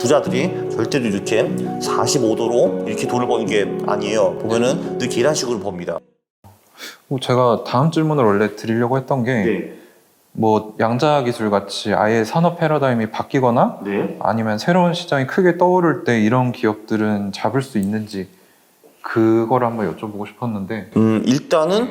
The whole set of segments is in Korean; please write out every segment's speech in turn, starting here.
부자들이 절대로 이렇게 45도로 이렇게 돈을 버는 게 아니에요. 보면은 늘 계란식으로 법니다. 제가 다음 질문을 원래 드리려고 했던 게 뭐 양자 기술 같이 아예 산업 패러다임이 바뀌거나 아니면 새로운 시장이 크게 떠오를 때 이런 기업들은 잡을 수 있는지 그걸 한번 여쭤보고 싶었는데 일단은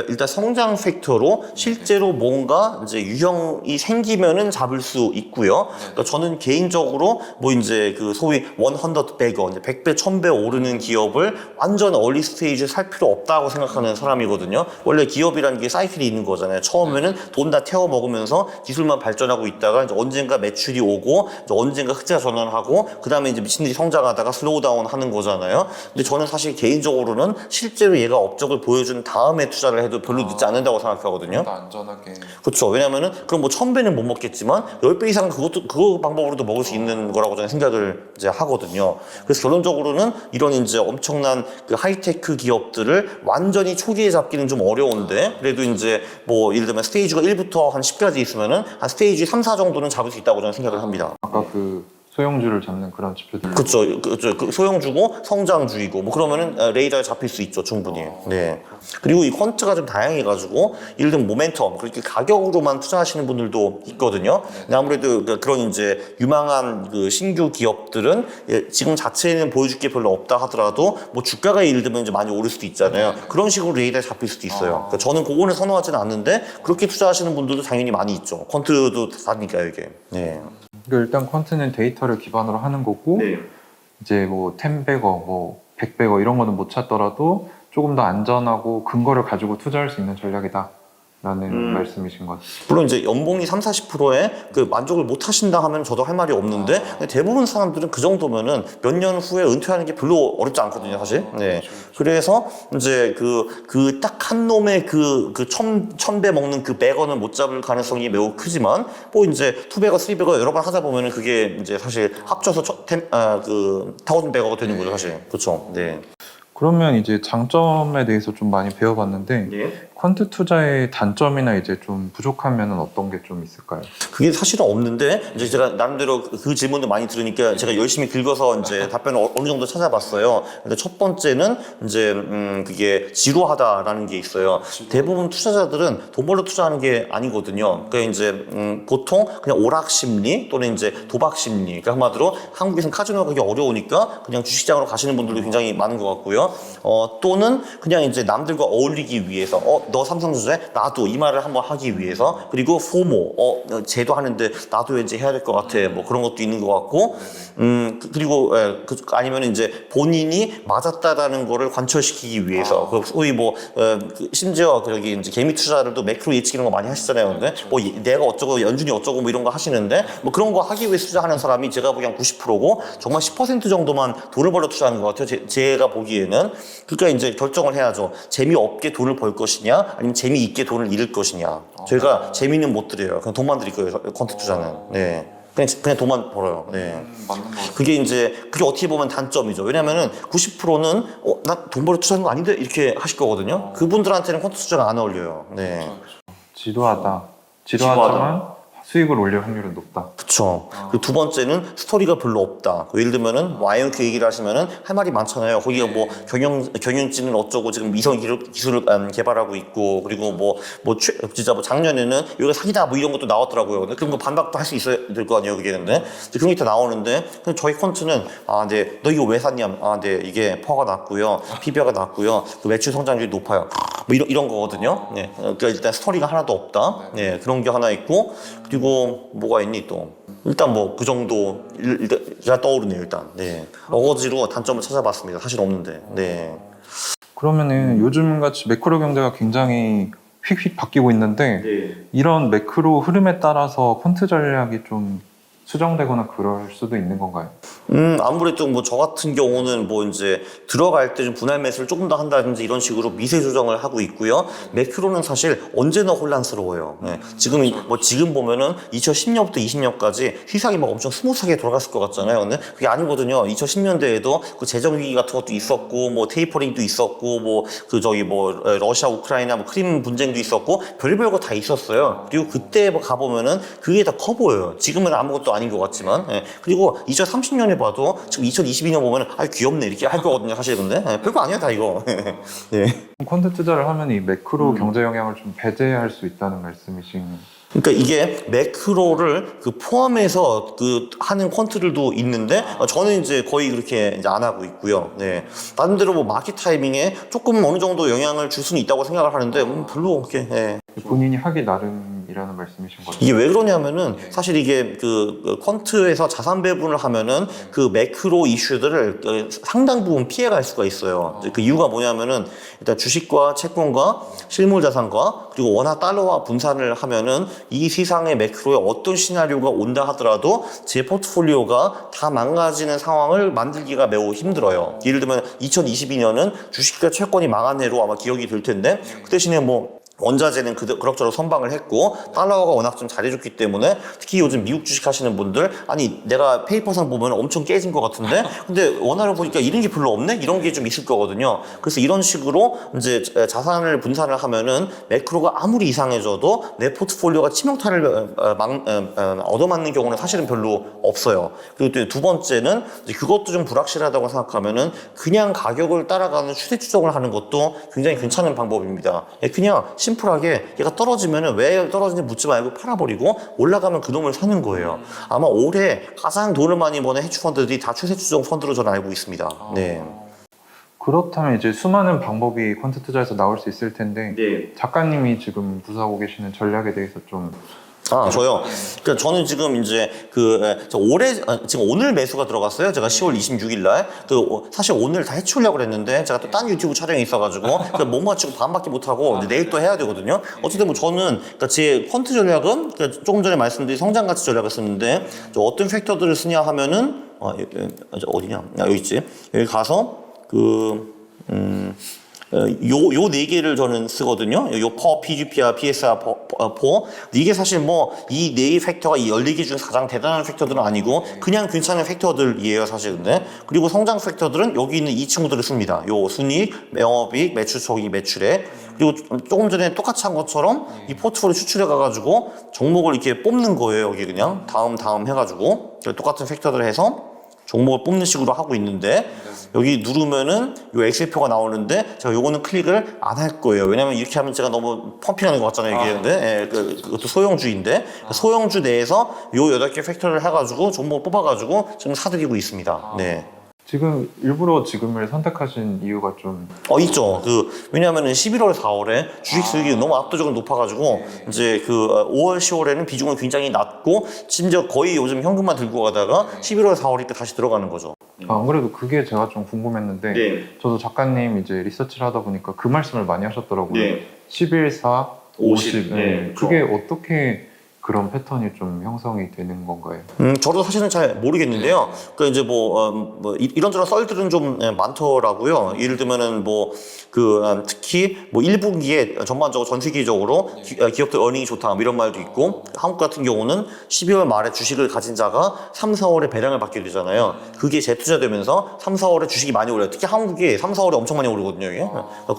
일단 성장 팩터로 실제로 뭔가 이제 유형이 생기면은 잡을 수 있고요. 그러니까 저는 개인적으로 뭐 이제 그 소위 100배거, 100배, 1000배 오르는 기업을 완전 얼리 스테이지 살 필요 없다고 생각하는 사람이거든요. 원래 기업이라는 게 사이클이 있는 거잖아요. 처음에는 돈 다 태워 먹으면서 기술만 발전하고 있다가 이제 언젠가 매출이 오고 이제 언젠가 흑자 전환하고 그다음에 이제 미친 듯이 성장하다가 슬로우 다운 하는 거잖아요. 근데 저는 사실 개인적으로는 실제로 얘가 업적을 보여준 다음에 투자를 해도 별로 늦지 않는다고 생각하거든요. 안전하게. 그렇죠. 왜냐면은 그럼 뭐 1000배는 못 먹겠지만 10배 이상은 그거 방법으로도 먹을 수 있는 거라고 저는 생각을 이제 하거든요. 그래서 결론적으로는 이런 이제 엄청난 그 하이테크 기업들을 완전히 초기에 잡기는 좀 어려운데 그래도 이제 뭐 예를 들면 스테이지가 1부터 한 10까지 있으면은 한 스테이지 3, 4 정도는 잡을 수 있다고 저는 생각을 합니다. 아까 그 소형주를 잡는 그런 지표들. 그렇죠. 그 소형주고 성장주이고 뭐 그러면은 레이더에 잡힐 수 있죠, 충분히. 네. 그리고 이 퀀트가 좀 다양해가지고 예를 들면 모멘텀 그렇게 가격으로만 투자하시는 분들도 있거든요. 근데 아무래도 그런 이제 유망한 그 신규 기업들은 지금 자체는 보여줄 게 별로 없다 하더라도 뭐 주가가 예를 들면 이제 많이 오를 수도 있잖아요. 그런 식으로 레이더에 잡힐 수도 있어요. 그러니까 저는 그거는 선호하지는 않는데 그렇게 투자하시는 분들도 당연히 많이 있죠. 퀀트도 다니까요, 이게. 네. 그러니까 일단 퀀트는 데이터를 기반으로 하는 거고 이제 뭐 10배거, 뭐 100배거 이런 거는 못 찾더라도 조금 더 안전하고 근거를 가지고 투자할 수 있는 전략이다 라는 말씀이신 것 같습니다. 물론 이제 연봉이 30-40%에 그 만족을 못 하신다 하면 저도 할 말이 없는데 대부분 사람들은 그 정도면은 몇 년 후에 은퇴하는 게 별로 어렵지 않거든요, 사실. 네. 그래서 이제 그 딱 한 놈의 그 1000배 먹는 그 100원을 못 잡을 가능성이 매우 크지만 뭐 이제 2배거, 3배거 여러 번 하다 보면은 그게 이제 사실 합쳐서 1000배거가 되는 거죠, 사실. 그렇죠. 네. 그러면 이제 장점에 대해서 좀 많이 배워봤는데 퀀트 투자의 단점이나 이제 좀 부족한 면은 어떤 게 좀 있을까요? 그게 사실은 없는데 이제 제가 나름대로 그 질문을 많이 들으니까 제가 열심히 긁어서 이제 답변을 어느 정도 찾아봤어요. 근데 첫 번째는 이제 그게 지루하다라는 게 있어요. 대부분 투자자들은 돈 벌러 투자하는 게 아니거든요. 그러니까 이제 보통 그냥 오락 심리 또는 이제 도박 심리. 그러니까 한마디로 한국에서는 카지노가 그게 어려우니까 그냥 주식시장으로 가시는 분들도 굉장히 많은 것 같고요. 또는 그냥 이제 남들과 어울리기 위해서 너 삼성전자에 나도 이 말을 한번 하기 위해서 그리고 포모 쟤도 하는데 나도 왠지 해야 될 것 같아 뭐 그런 것도 있는 것 같고 그리고 아니면 이제 본인이 맞았다라는 거를 관철시키기 위해서 소위 뭐 심지어 여기 이제 개미 투자들도 매크로 예측 이런 거 많이 하시잖아요. 근데 뭐 내가 어쩌고 연준이 어쩌고 뭐 이런 거 하시는데 뭐 그런 거 하기 위해 투자하는 사람이 제가 보기엔 90%고 정말 10% 정도만 돈을 벌러 투자하는 것 같아요. 제가 보기에는. 그러니까 이제 결정을 해야죠. 재미없게 돈을 벌 것이냐 아니면 재미있게 돈을 잃을 것이냐. 저희가 재미는 못 드려요. 그냥 돈만 드릴 거예요. 퀀트 투자는. 네. 그냥 돈만 벌어요. 네. 맞는 것 같아요. 그게 어떻게 보면 단점이죠. 왜냐면은 90%는 나 돈 벌어 투자하는 거 아닌데 이렇게 하실 거거든요. 그분들한테는 퀀트 투자가 안 어울려요. 네. 지루하지만 수익을 올릴 확률은 높다. 그쵸. 그 두 번째는 스토리가 별로 없다. 예를 들면은 IonQ 얘기를 하시면은 할 말이 많잖아요. 거기가 뭐 경영진은 어쩌고 지금 위성 기술을 개발하고 있고 그리고 진짜 뭐 작년에는 여기가 사기다 뭐 이런 것도 나왔더라고요. 근데 그런 거 반박도 할 수 있어야 될 거 아니에요, 그게. 근데 그런 게 다 나오는데 저희 퀀트는 네, 너 이거 왜 샀냐? 네, 이게 퍼가 낮고요, PBR가 낮고요, 그 매출 성장률이 높아요. 뭐 이런 거거든요. 네. 그러니까 일단 스토리가 하나도 없다. 네, 그런 게 하나 있고 그리고 뭐가 있니 또? 일단 뭐 그 정도 일단 떠오르네요, 일단. 네. 어거지로 단점을 찾아봤습니다. 사실 없는데. 네. 그러면은 요즘 같이 매크로 경제가 굉장히 휙휙 바뀌고 있는데 이런 매크로 흐름에 따라서 퀀트 전략이 좀 수정되거나 그럴 수도 있는 건가요? 아무래도 뭐 저 같은 경우는 뭐 이제 들어갈 때 좀 분할 매수를 조금 더 한다든지 이런 식으로 미세 조정을 하고 있고요. 매크로는 사실 언제나 혼란스러워요. 네. 지금 보면은 2010년부터 20년까지 시장이 막 엄청 스무스하게 돌아갔을 것 같잖아요. 근데 그게 아니거든요. 2010년대에도 그 재정 위기 같은 것도 있었고, 뭐 테이퍼링도 있었고, 러시아, 우크라이나, 뭐 크림 분쟁도 있었고, 별의별 거 다 있었어요. 그리고 그때 가보면은 그게 다 커 보여요. 지금은 아무것도 아닌 것 같지만 그리고 2030년에 봐도 지금 2022년 보면 귀엽네 이렇게 할 거거든요 사실. 근데 별거 아니야 다 이거. 네. 콘텐츠 투자를 하면 이 매크로 경제 영향을 좀 배제할 수 있다는 말씀이신? 그러니까 이게 매크로를 포함해서 하는 퀀트들도 있는데 저는 이제 거의 그렇게 이제 안 하고 있고요. 네. 다른 데로 뭐 마켓 타이밍에 조금 어느 정도 영향을 줄 수는 있다고 생각을 하는데 별로 그렇게. 네. 본인이 하기 나름이라는 말씀이신 거죠? 이게 왜 그러냐면은 사실 이게 퀀트에서 자산 배분을 하면은 그 매크로 이슈들을 상당 부분 피해갈 수가 있어요. 그 이유가 뭐냐면은 일단 주식과 채권과 실물 자산과 그리고 원화 달러와 분산을 하면은 이 시장의 매크로에 어떤 시나리오가 온다 하더라도 제 포트폴리오가 다 망가지는 상황을 만들기가 매우 힘들어요. 예를 들면 2022년은 주식과 채권이 망한 해로 아마 기억이 될 텐데 그 대신에 뭐 원자재는 그럭저럭 선방을 했고 달러가 워낙 좀 잘해줬기 때문에 특히 요즘 미국 주식 하시는 분들 아니 내가 페이퍼상 보면 엄청 깨진 것 같은데 근데 원화를 보니까 이런 게 별로 없네? 이런 게 좀 있을 거거든요. 그래서 이런 식으로 이제 자산을 분산을 하면은 매크로가 아무리 이상해져도 내 포트폴리오가 치명타를 얻어맞는 경우는 사실은 별로 없어요. 그리고 또 두 번째는 이제 그것도 좀 불확실하다고 생각하면은 그냥 가격을 따라가는 추세 추적을 하는 것도 굉장히 괜찮은 방법입니다. 그냥 심플하게 얘가 떨어지면은 왜 떨어지는지 묻지 말고 팔아버리고 올라가면 그 놈을 사는 거예요. 아마 올해 가장 돈을 많이 버는 헤지펀드들이 다 추세 추종 펀드로 저는 알고 있습니다. 네. 그렇다면 이제 수많은 방법이 콘텐츠 투자에서 나올 수 있을 텐데 네. 작가님이 지금 구사하고 계시는 전략에 대해서 좀 저요. 그러니까 저는 지금 이제 지금 오늘 매수가 들어갔어요. 제가 10월 26일 날. 사실 오늘 다 해치우려고 그랬는데 제가 또 딴 유튜브 촬영이 있어가지고 못 맞추고 반밖에 못하고 내일 또 해야 되거든요. 어쨌든 뭐 저는 그러니까 제 펀트 전략은 그러니까 조금 전에 말씀드린 성장 가치 전략을 쓰는데 어떤 팩터들을 쓰냐 하면은 어디냐? 여기 있지. 여기 가서 요 네 개를 저는 쓰거든요. 요 퍼, PGPR, PSR, 포. 이게 사실 뭐 이 네 팩터가 이 14개 중 가장 대단한 팩터들은 아니고 그냥 괜찮은 팩터들이에요, 사실. 근데 그리고 성장 팩터들은 여기 있는 이 친구들을 씁니다. 요 순이익, 영업이익, 매출 초기, 매출액. 그리고 조금 전에 똑같이 한 것처럼 이 포트폴리오 추출해 가가지고 종목을 이렇게 뽑는 거예요. 여기 그냥 다음 해가지고 똑같은 팩터들을 해서 종목을 뽑는 식으로 하고 있는데 여기 누르면은 요 엑셀표가 나오는데 제가 요거는 클릭을 안 할 거예요. 왜냐면 이렇게 하면 제가 너무 펌핑하는 것 같잖아요. 이게 근데 그것도 소형주인데 소형주 내에서 요 8개 팩터를 해가지고 종목을 뽑아가지고 지금 사드리고 있습니다. 네. 지금 일부러 지금을 선택하신 이유가 좀 있죠. 왜냐하면 11월, 4월에 주식 수익이 너무 압도적으로 높아가지고 이제 5월, 10월에는 비중은 굉장히 낮고 심지어 거의 요즘 현금만 들고 가다가 11월, 4월에 다시 들어가는 거죠. 안 그래도 그게 제가 좀 궁금했는데 저도 작가님 이제 리서치를 하다 보니까 그 말씀을 많이 하셨더라고요. 11, 4, 50. 그게 어떻게 그런 패턴이 좀 형성이 되는 건가요? 저도 사실은 잘 모르겠는데요. 그 이제 이런저런 썰들은 좀 많더라고요. 예를 들면은 특히 1분기에 전반적으로 전 세계적으로 기업들 어닝이 좋다 이런 말도 있고 한국 같은 경우는 12월 말에 주식을 가진 자가 3, 4월에 배당을 받게 되잖아요. 그게 재투자되면서 3, 4월에 주식이 많이 오르요. 특히 한국이 3, 4월에 엄청 많이 오르거든요. 이게.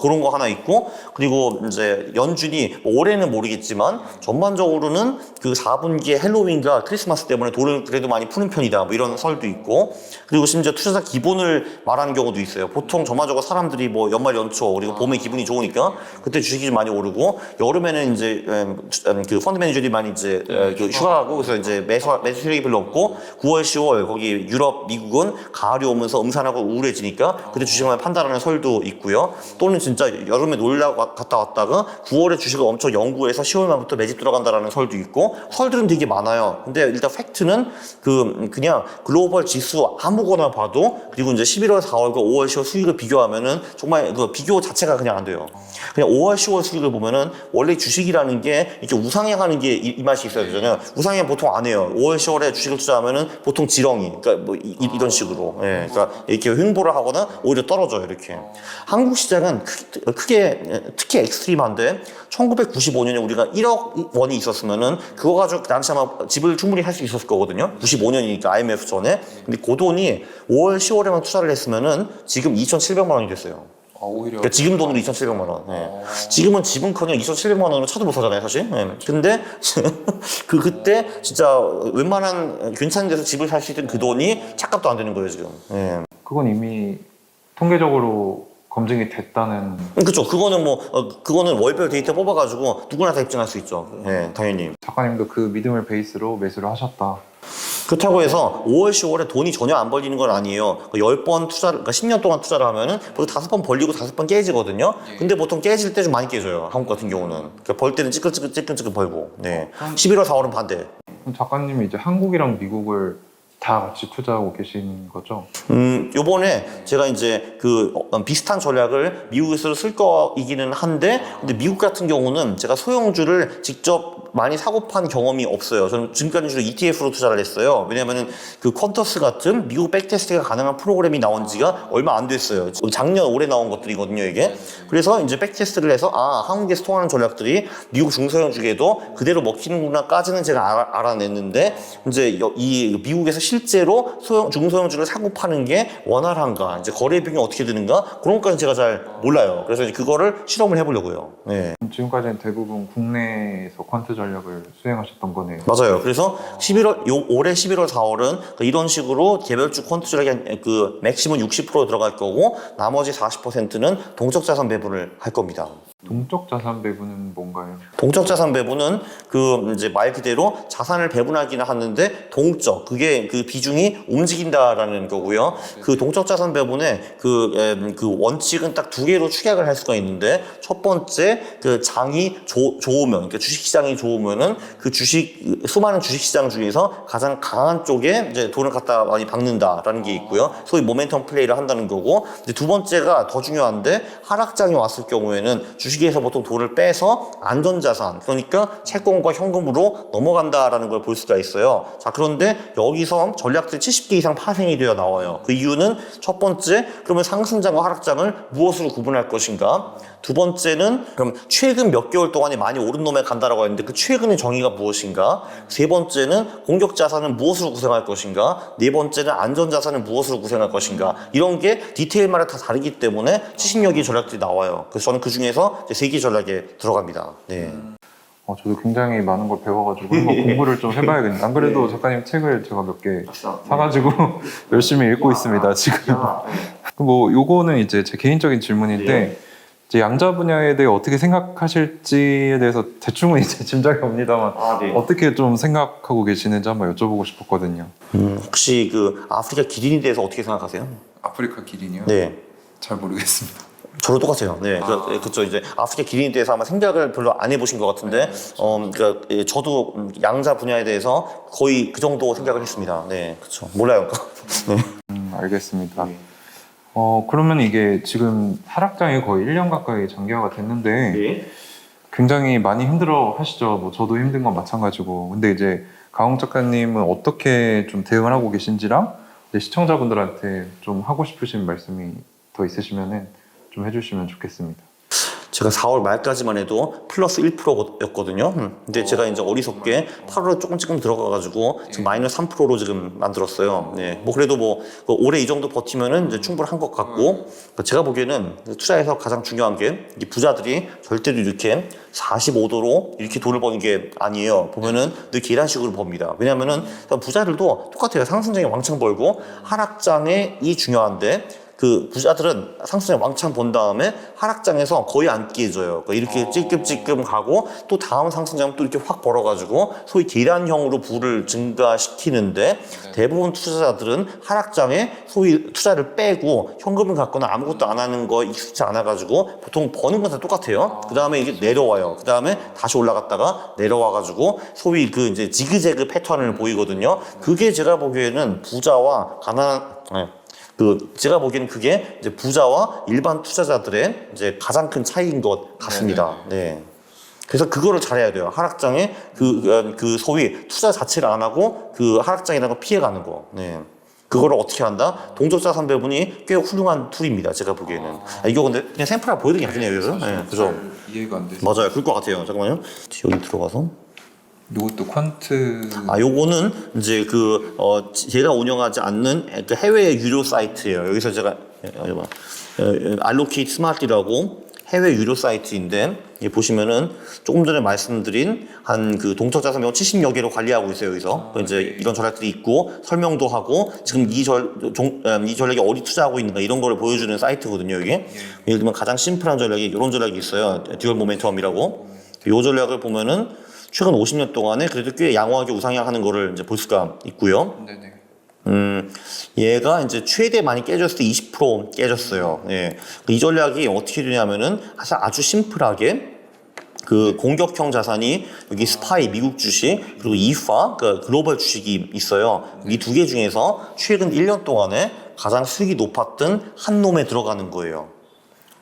그런 거 하나 있고 그리고 이제 연준이 올해는 모르겠지만 전반적으로는 4분기에 헬로윈과 크리스마스 때문에 돈을 그래도 많이 푸는 편이다 이런 설도 있고 그리고 심지어 투자자 기본을 말하는 경우도 있어요. 보통 전반적으로 사람들이 연말 연초 그리고 봄에 기분이 좋으니까 그때 주식이 좀 많이 오르고 여름에는 이제 펀드 매니저들이 많이 이제 휴가하고 그래서 이제 매수 세력이 별로 없고 9월, 10월 거기 유럽, 미국은 가을이 오면서 음산하고 우울해지니까 그때 주식만 판다라는 설도 있고요. 또는 진짜 여름에 놀러 갔다 왔다가 9월에 주식을 엄청 연구해서 10월 말부터 매집 들어간다라는 설도 있고 설들은 되게 많아요. 근데 일단 팩트는 그냥 글로벌 지수 아무거나 봐도 그리고 이제 11월, 4월과 5월, 10월 수익을 비교하면은 정말 비교 자체가 그냥 안 돼요. 그냥 5월, 10월 수익을 보면은 원래 주식이라는 게 이렇게 우상향하는 게 이 맛이 있어야 되잖아요. 우상향 보통 안 해요. 5월, 10월에 주식을 투자하면은 보통 지렁이, 그러니까 이런 식으로, 그러니까 이렇게 횡보를 하거나 오히려 떨어져요. 이렇게. 한국 시장은 특히 엑스트림한데 1995년에 우리가 1억 원이 있었으면은 그거 가지고 당시 아마 집을 충분히 할 수 있었을 거거든요. 95년이니까 IMF 전에. 근데 그 돈이 5월, 10월에만 투자를 했으면은 지금 2,700만 원이 됐어요. 오히려 그러니까 지금 돈으로 2,700만 원. 예. 지금은 집은커녕 2,700만 원으로 차도 못 사잖아요, 사실. 예. 근데 그때 진짜 웬만한 괜찮은 데서 집을 살 수 있던 그 돈이 착값도 안 되는 거예요, 지금. 예. 그건 이미 통계적으로 검증이 됐다는. 그렇죠. 그거는 그거는 월별 데이터 뽑아가지고 누구나 다 입증할 수 있죠. 예, 당연히. 작가님도 그 믿음을 베이스로 매수를 하셨다. 그렇다고 해서 5월, 10월에 돈이 전혀 안 벌리는 건 아니에요. 10번 투자를, 그러니까 10년 동안 투자를 하면은 보통 5번 벌리고 5번 깨지거든요. 근데 보통 깨질 때 좀 많이 깨져요. 한국 같은 경우는. 그러니까 벌 때는 찌끈찌끈 벌고. 네. 11월, 4월은 반대. 그럼 작가님이 이제 한국이랑 미국을 다 같이 투자하고 계신 거죠? 요번에 제가 이제 비슷한 전략을 미국에서 쓸 거이기는 한데, 근데 미국 같은 경우는 제가 소형주를 직접 많이 사고 판 경험이 없어요. 저는 지금까지 주로 ETF로 투자를 했어요. 왜냐면은 그 퀀터스 같은 미국 백테스트가 가능한 프로그램이 나온 지가 얼마 안 됐어요. 작년 올해 나온 것들이거든요, 이게. 그래서 이제 백테스트를 해서, 한국에서 통하는 전략들이 미국 중소형주에도 그대로 먹히는구나까지는 제가 알아냈는데, 이제 이 미국에서 실제로 중소형주를 사고 파는 게 원활한가, 이제 거래 비용이 어떻게 드는가, 그런 것까지는 제가 잘 몰라요. 그래서 이제 그거를 실험을 해보려고요. 네. 지금까지는 대부분 국내에서 퀀트 전략을 수행하셨던 거네요. 맞아요. 그래서 올해 11월, 4월은 이런 식으로 개별주 퀀트 전략이 맥시멈 60% 들어갈 거고, 나머지 40%는 동적 자산 배분을 할 겁니다. 동적 자산 배분은 뭔가요? 동적 자산 배분은 이제 말 그대로 자산을 배분하기는 하는데 그게 그 비중이 움직인다라는 거고요. 그 동적 자산 배분의 그 원칙은 딱 두 개로 축약을 할 수가 있는데, 첫 번째 장이 좋으면, 그러니까 주식시장이 좋으면은 수많은 주식시장 중에서 가장 강한 쪽에 이제 돈을 갖다 많이 박는다라는 게 있고요. 소위 모멘텀 플레이를 한다는 거고, 이제 두 번째가 더 중요한데, 하락장이 왔을 경우에는 주식에서 보통 돈을 빼서 안전자산, 그러니까 채권과 현금으로 넘어간다라는 걸 볼 수가 있어요. 자, 그런데 여기서 전략들이 70개 이상 파생이 되어 나와요. 그 이유는 첫 번째, 그러면 상승장과 하락장을 무엇으로 구분할 것인가? 두 번째는 그럼 최근 몇 개월 동안에 많이 오른 놈에 간다라고 했는데 그 최근의 정의가 무엇인가? 세 번째는 공격 자산은 무엇으로 구성할 것인가? 네 번째는 안전 자산은 무엇으로 구성할 것인가? 이런 게 디테일마다 다 다르기 때문에 70여 개 전략들이 나와요. 그래서 저는 그 중에서 3개 전략에 들어갑니다. 네. 저도 굉장히 많은 걸 배워가지고 한번 공부를 좀 해봐야겠네요. 안 그래도 작가님 책을 제가 몇 개 사가지고 열심히 읽고 있습니다, 지금. 요거는 이제 제 개인적인 질문인데, 이제 양자 분야에 대해 어떻게 생각하실지에 대해서 대충은 이제 짐작이 옵니다만, 어떻게 좀 생각하고 계시는지 한번 여쭤보고 싶었거든요. 혹시 아프리카 기린에 대해서 어떻게 생각하세요? 아프리카 기린이요? 네. 잘 모르겠습니다. 저도 똑같아요. 네, 그렇죠. 이제 아프리카 기린에 대해서 아마 생각을 별로 안 해보신 것 같은데, 저도 양자 분야에 대해서 거의 그 정도 생각을 했습니다. 네, 그렇죠. 몰라요. 네. 알겠습니다. 그러면 이게 지금 하락장이 거의 1년 가까이 장기화가 됐는데, 굉장히 많이 힘들어 하시죠. 저도 힘든 건 마찬가지고. 근데 이제 강홍 작가님은 어떻게 좀 대응을 하고 계신지랑, 이제 시청자분들한테 좀 하고 싶으신 말씀이 더 있으시면은 좀 해주시면 좋겠습니다. 제가 4월 말까지만 해도 플러스 1%였거든요. 근데 제가 이제 어리석게 8월에 조금 들어가가지고 지금 마이너스 3%로 지금 만들었어요. 네. 그래도 올해 이 정도 버티면은 이제 충분한 것 같고, 제가 보기에는 투자에서 가장 중요한 게 부자들이 절대로 이렇게 45도로 이렇게 돈을 버는 게 아니에요. 보면은 늘 계단식으로 봅니다. 왜냐면은 부자들도 똑같아요. 상승장에 왕창 벌고 하락장이 중요한데, 부자들은 상승장 왕창 본 다음에 하락장에서 거의 안 깨져요. 이렇게 찔끔찔끔 가고 또 다음 상승장 또 이렇게 확 벌어가지고 소위 계단형으로 부를 증가시키는데, 대부분 투자자들은 하락장에 소위 투자를 빼고 현금을 갖거나 아무것도 안 하는 거 익숙치 않아가지고 보통 버는 건 다 똑같아요. 그 다음에 이게 내려와요. 그 다음에 다시 올라갔다가 내려와가지고 소위 이제 지그재그 패턴을 보이거든요. 그게 제가 보기에는 부자와 제가 보기에는 그게 이제 부자와 일반 투자자들의 이제 가장 큰 차이인 것 같습니다. 네. 그래서 그거를 잘해야 돼요. 하락장에 소위 투자 자체를 안 하고 하락장이라는 걸 피해가는 거. 네. 그거를 어떻게 한다? 동적 자산 배분이 꽤 훌륭한 툴입니다. 제가 보기에는. 이거 근데 그냥 샘플하고 보여드린 게 아니네요. 그래서. 네, 그죠? 이해가 안 돼서. 맞아요. 그럴 것 같아요. 잠깐만요. 여기 들어가서. 이것도 퀀트. 요거는 이제 제가 운영하지 않는 해외 유료 사이트예요. 여기서 제가 알로케이트 스마트라고 해외 유료 사이트인데, 보시면은 조금 전에 말씀드린 한 그 동적 자산명 70여 개로 관리하고 있어요. 여기서 이제 이런 전략들이 있고 설명도 하고 지금 이 전략이 어디 투자하고 있는가 이런 거를 보여주는 사이트거든요. 이게 예를 들면 가장 심플한 전략이 이런 전략이 있어요. 듀얼 모멘텀이라고. 이 전략을 보면은 최근 50년 동안에 그래도 꽤 양호하게 우상향하는 거를 이제 볼 수가 있고요. 네네. 얘가 이제 최대 많이 깨졌을 때 20% 깨졌어요. 예. 이 전략이 어떻게 되냐면은 사실 아주 심플하게 그 공격형 자산이 여기 스파이 미국 주식 그리고 이파 그 글로벌 주식이 있어요. 이 두 개 중에서 최근 1년 동안에 가장 수익이 높았던 한 놈에 들어가는 거예요.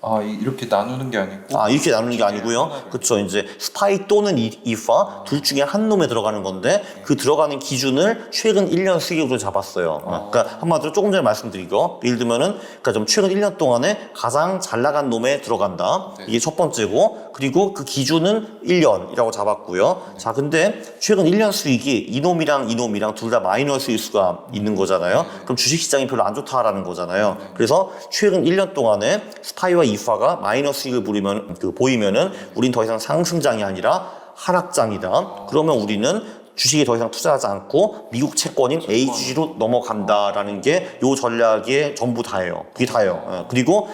아, 이렇게 나누는 게 아니고? 아, 이렇게 나누는 게 아니고요. 그렇죠. 이제 스파이 또는 이파 둘 중에 한 놈에 들어가는 건데 그 들어가는 기준을 최근 1년 수익으로 잡았어요. 그러니까 한마디로 조금 전에 말씀드리고 예를 들면은 그러니까 좀 최근 1년 동안에 가장 잘 나간 놈에 들어간다. 이게 첫 번째고 그리고 그 기준은 1년이라고 잡았고요. 자, 근데 최근 1년 수익이 이놈이랑 둘 다 마이너스일 수가 있는 거잖아요. 그럼 주식시장이 별로 안 좋다라는 거잖아요. 그래서 최근 1년 동안에 스파이와 이파가 마이너스 수익을 보이면은 우린 더 이상 상승장이 아니라 하락장이다. 그러면 우리는 주식에 더 이상 투자하지 않고 미국 채권인 AG로 넘어간다라는 게 요 전략의 전부 다예요. 그게 다예요. 예. 그리고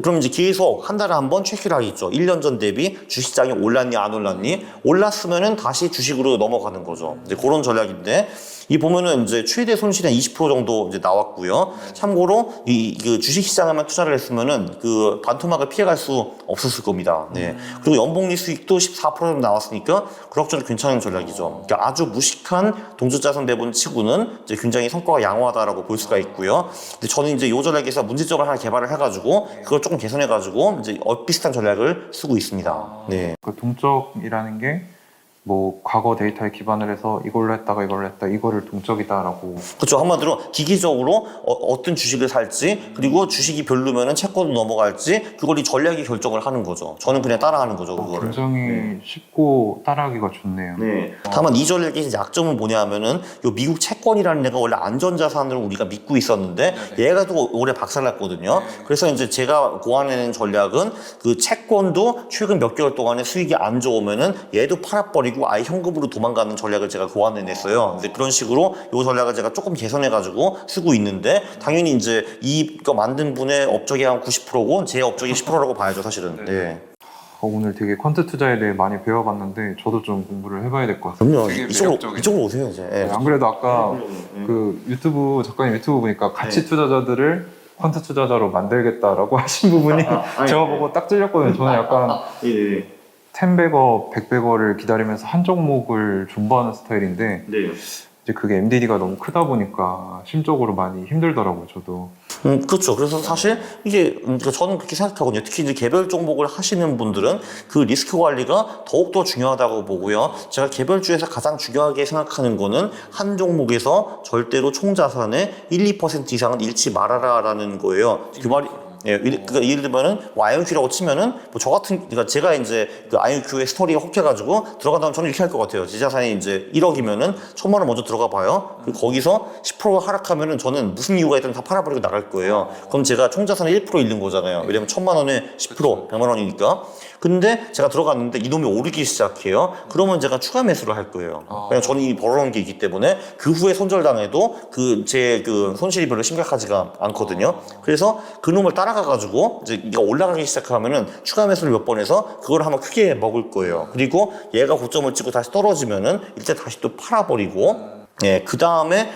그럼 이제 계속 한 달에 한 번 체크를 하겠죠. 1년 전 대비 주식시장이 올랐니 안 올랐니? 올랐으면은 다시 주식으로 넘어가는 거죠. 이제 그런 전략인데 이 보면은 이제 최대 손실이 한 20% 정도 이제 나왔고요. 참고로 그 주식시장에만 투자를 했으면은 그 반토막을 피해갈 수 없었을 겁니다. 네. 그리고 연복리 수익도 14% 정도 나왔으니까 그럭저럭 괜찮은 전략이죠. 그러니까 아주 무식한 동전자산 배분 치고는 이제 굉장히 성과가 양호하다라고 볼 수가 있고요. 근데 저는 이제 요 전략에서 문제점을 하나 개발을 해가지고 그걸 조금 개선해가지고 이제 비슷한 전략을 쓰고 있습니다. 네. 그 동적이라는 게 뭐 과거 데이터에 기반을 해서 이걸로 했다가 이걸로 했다 이거를 동적이다라고. 그렇죠. 한마디로 기기적으로 어떤 주식을 살지 그리고 주식이 별로면은 채권으로 넘어갈지 그걸 이 전략이 결정을 하는 거죠. 저는 그냥 따라하는 거죠. 그거를. 굉장히 쉽고 따라하기가 좋네요. 네. 다만 이 전략의 약점은 뭐냐면은 요 미국 채권이라는 애가 원래 안전자산으로 우리가 믿고 있었는데 얘가 또 올해 박살났거든요. 그래서 이제 제가 고안해낸 전략은 그 채권도 최근 몇 개월 동안에 수익이 안 좋으면은 얘도 팔아버리고 아예 현금으로 도망가는 전략을 제가 고안해냈어요. 근데 그런 식으로 요 전략을 제가 조금 개선해가지고 쓰고 있는데 당연히 이제 이거 만든 분의 업적이 한 90%고 제 업적이 10%라고 봐야죠, 사실은. 네. 오늘 되게 퀀트 투자에 대해 많이 배워봤는데 저도 좀 공부를 해봐야 될 것 같습니다. 그럼요. 되게 매력적이네요. 이쪽으로 오세요, 이제. 네. 안 그래도 아까 그 작가님 유튜브 보니까 가치 투자자들을 퀀트 투자자로 만들겠다라고 하신 부분이 제가 보고 딱 찔렸거든요. 저는 약간 10배거, 100배거를 기다리면서 한 종목을 존버하는 스타일인데 이제 그게 MDD가 너무 크다 보니까 심적으로 많이 힘들더라고요, 저도. 그렇죠. 그래서 사실 이게 저는 그렇게 생각하거든요. 특히 이제 개별 종목을 하시는 분들은 그 리스크 관리가 더욱더 중요하다고 보고요. 제가 개별주에서 가장 중요하게 생각하는 거는 한 종목에서 절대로 총 자산의 1, 2% 이상은 잃지 말아라라는 거예요. 그 말이 예, 그러니까 예를 들면은 뭐 IonQ라고 치면은 뭐 저 같은 그러니까 제가 이제 그 IonQ의 스토리가 혹해가지고 들어간다면 저는 이렇게 할 것 같아요. 제 자산이 이제 1억이면은 1,000만 원 먼저 들어가 봐요. 그리고 거기서 10% 하락하면은 저는 무슨 이유가 있든 다 팔아버리고 나갈 거예요. 그럼 제가 총 자산의 1% 잃는 거잖아요. 왜냐면 1,000만 원에 10% 100만 원이니까. 근데 제가 들어갔는데 이놈이 오르기 시작해요. 그러면 제가 추가 매수를 할 거예요. 그냥 저는 이 벌어놓은 게 있기 때문에 그 후에 손절당해도 제 손실이 별로 심각하지가 않거든요. 그래서 그 놈을 따라가가지고 이제 이가 올라가기 시작하면은 추가 매수를 몇 번 해서 그걸 한번 크게 먹을 거예요. 그리고 얘가 고점을 찍고 다시 떨어지면은 일단 다시 또 팔아버리고 예, 그 다음에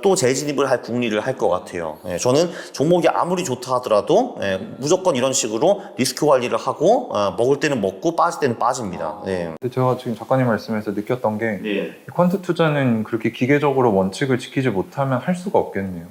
또 재진입을 할 궁리를 할 것 같아요. 예, 저는 종목이 아무리 좋다 하더라도 무조건 이런 식으로 리스크 관리를 하고 먹을 때는 먹고 빠질 때는 빠집니다. 네. 근데 제가 지금 작가님 말씀에서 느꼈던 게 퀀트 투자는 그렇게 기계적으로 원칙을 지키지 못하면 할 수가 없겠네요.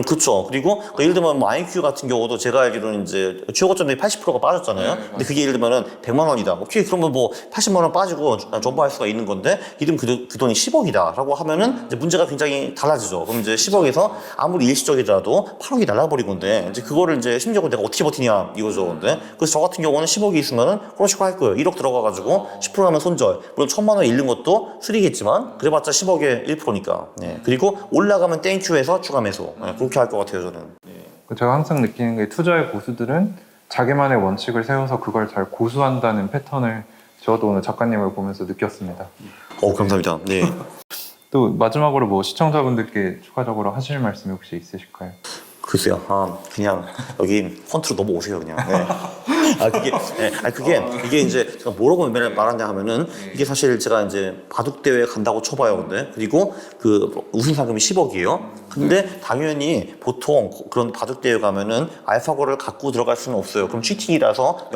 그렇죠. 그리고 예를 들면 뭐 IQ 같은 경우도 제가 알기로는 이제 최고점 대비 80%가 빠졌잖아요. 근데 그게 예를 들면은 100만 원이다. 오케이, 그러면 뭐 80만 원 빠지고 전부할 수가 있는 건데 이름 그 돈이 10억이다라고 하면은 이제 문제가 굉장히 달라지죠. 그럼 이제 10억에서 아무리 일시적이더라도 8억이 날라버린 건데 이제 그거를 이제 심리적으로 내가 어떻게 버티냐 이거죠. 근데 그래서 저 같은 경우는 10억이 있으면은 그런 식으로 할 거예요. 1억 들어가가지고 10% 하면 손절. 물론 1,000만 원 잃는 것도 쓰리겠지만 그래봤자 10억에 1%니까. 네. 그리고 올라가면 땡큐해서 추가 매수. 네. 그렇게 할 것 같아요, 저는. 네. 제가 항상 느끼는 게 투자의 고수들은 자기만의 원칙을 세워서 그걸 잘 고수한다는 패턴을 저도 오늘 작가님을 보면서 느꼈습니다. 감사합니다. 네. 또 마지막으로 뭐 시청자분들께 추가적으로 하실 말씀이 혹시 있으실까요? 글쎄요. 그냥 여기 펀트로 넘어오세요, 그냥. 네. 이게 이제 제가 뭐라고 맨날 말하냐 하면은 이게 사실 제가 이제 바둑대회 간다고 쳐봐요, 근데. 그리고 그 우승 상금이 10억이에요. 근데 당연히 보통 그런 바둑대회 가면은 알파고를 갖고 들어갈 수는 없어요. 그럼 치팅이라서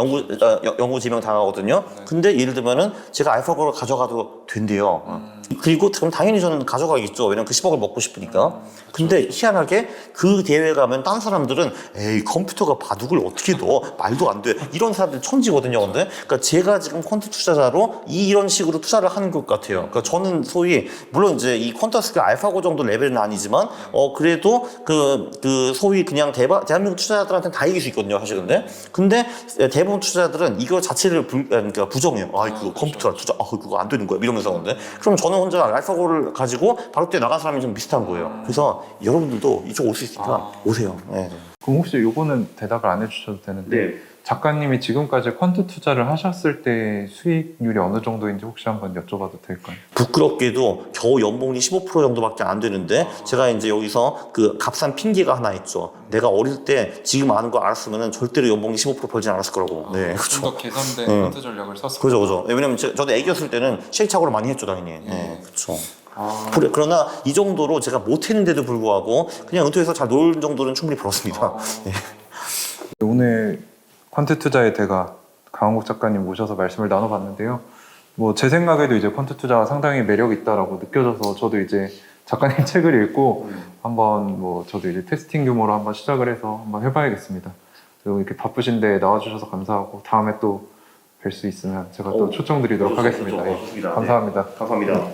영구 지명 당하거든요. 근데 예를 들면은 제가 알파고를 가져가도 된대요. 그리고 그럼 당연히 저는 가져가겠죠. 왜냐면 그 10억을 먹고 싶으니까. 근데 희한하게 그 대회 가면 딴 사람들은 에이 컴퓨터가 바둑을 어떻게 넣어? 말도 안 돼. 이런 사람들 천지거든요. 근데 그러니까 제가 지금 퀀트 투자자로 이런 식으로 투자를 하는 것 같아요. 그러니까 저는 소위 물론 이제 이 퀀터스가 알파고 정도 레벨은 아니지만 그래도 그 소위 그냥 대한민국 투자자들한테는 다 이길 수 있거든요. 사실 근데 대부분 투자자들은 이거 자체를 그러니까 부정해요. 그거 컴퓨터라 투자 그거 안 되는 거야. 이러면서 근데 그럼 저는 혼자 알파고를 가지고 바로 때 나간 사람이 좀 비슷한 거예요. 그래서 여러분들도 이쪽 올 수 있으니까 오세요. 네. 그럼 혹시 요거는 대답을 안 해주셔도 되는데 작가님이 지금까지 퀀트 투자를 하셨을 때 수익률이 어느 정도인지 혹시 한번 여쭤봐도 될까요? 부끄럽게도 겨우 연봉이 15% 정도밖에 안 되는데 제가 이제 여기서 그 값싼 핑계가 하나 있죠. 내가 어릴 때 지금 아는 거 알았으면 절대로 연봉이 15% 벌진 않았을 거라고. 네, 그렇죠. 좀 더 계산된 퀀트 전략을 썼어요. 그죠. 왜냐면 저도 애기였을 때는 시행착오를 많이 했죠, 당연히. 네, 그렇죠. 그러나 이 정도로 제가 못했는데도 불구하고 그냥 은퇴해서 잘 놀 정도는 충분히 벌었습니다. 네. 오늘 퀀트 투자의 대가 강원국 작가님 모셔서 말씀을 나눠봤는데요. 뭐 제 생각에도 이제 퀀트 투자가 상당히 매력 있다라고 느껴져서 저도 이제 작가님 책을 읽고 한번 뭐 저도 이제 테스팅 규모로 한번 시작을 해서 한번 해봐야겠습니다. 그리고 이렇게 바쁘신데 나와주셔서 감사하고 다음에 또 뵐 수 있으면 제가 또 초청드리도록 하겠습니다. 좋습니다. 감사합니다. 감사합니다.